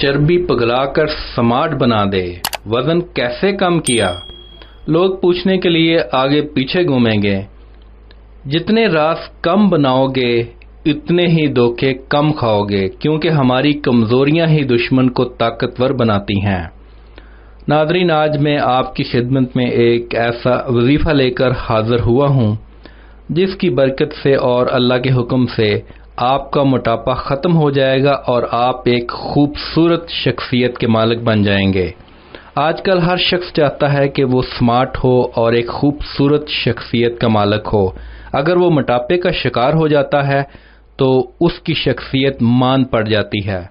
चर्बी पगलाकर स्मार्ट बना दे, वजन कैसे कम किया। लोग पूछने के लिए आगे पीछे घूमेंगे। जितने राज कम बनाओगे इतने ही धोखे कम खाओगे, क्योंकि हमारी कमजोरियां ही दुश्मन को ताकतवर बनाती हैं। नाज़रीन, आज मैं आपकी खिदमत में एक ऐसा वजीफा लेकर हाजिर हुआ हूँ जिसकी बरकत से और अल्लाह के हुक्म से आपका मोटापा ख़त्म हो जाएगा और आप एक खूबसूरत शख्सियत के मालिक बन जाएंगे। आजकल हर शख्स चाहता है कि वो स्मार्ट हो और एक खूबसूरत शख्सियत का मालिक हो। अगर वो मोटापे का शिकार हो जाता है तो उसकी शख्सियत मान पड़ जाती है।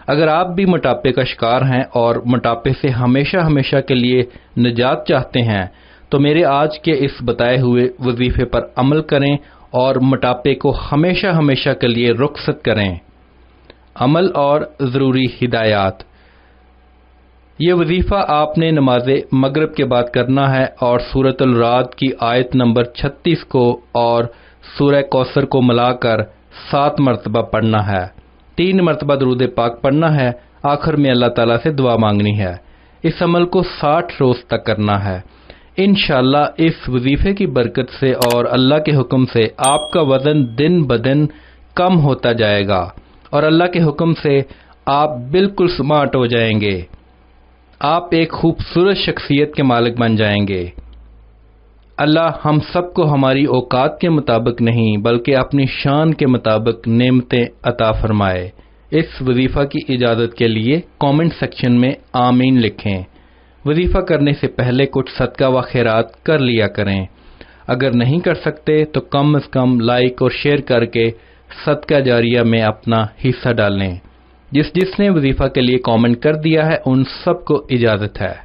अगर आप भी मोटापे का शिकार हैं और मोटापे से हमेशा हमेशा के लिए निजात चाहते हैं तो मेरे आज के इस बताए हुए वजीफे पर अमल करें और मोटापे को हमेशा हमेशा के लिए रुखसत करें। अमल और ज़रूरी हिदायत। ये वजीफा आपने नमाज मगरिब के बाद करना है और सूरतुल राद की आयत नंबर 36 को और सूरह कौसर को मिलाकर 7 मरतबा पढ़ना है। 3 मरतबा दरूद पाक पढ़ना है। आखिर में अल्लाह ताला से दुआ मांगनी है। इस अमल को 60 रोज तक करना है। इंशाअल्लाह इस वजीफे की बरकत से और अल्लाह के हुक्म से आपका वजन दिन ब दिन कम होता जाएगा और अल्लाह के हुक्म से आप बिल्कुल स्मार्ट हो जाएंगे। आप एक खूबसूरत शख्सियत के मालिक बन जाएंगे। अल्लाह हम सबको हमारी औकात के मुताबिक नहीं बल्कि अपनी शान के मुताबिक नेमतें अता फरमाए। इस वजीफा की इजाज़त के लिए कमेंट सेक्शन में आमीन लिखें। वजीफा करने से पहले कुछ सदका व खैरात कर लिया करें। अगर नहीं कर सकते तो कम से कम लाइक और शेयर करके सदका जारिया में अपना हिस्सा डालें। जिसने वजीफा के लिए कमेंट कर दिया है उन सबको इजाज़त है।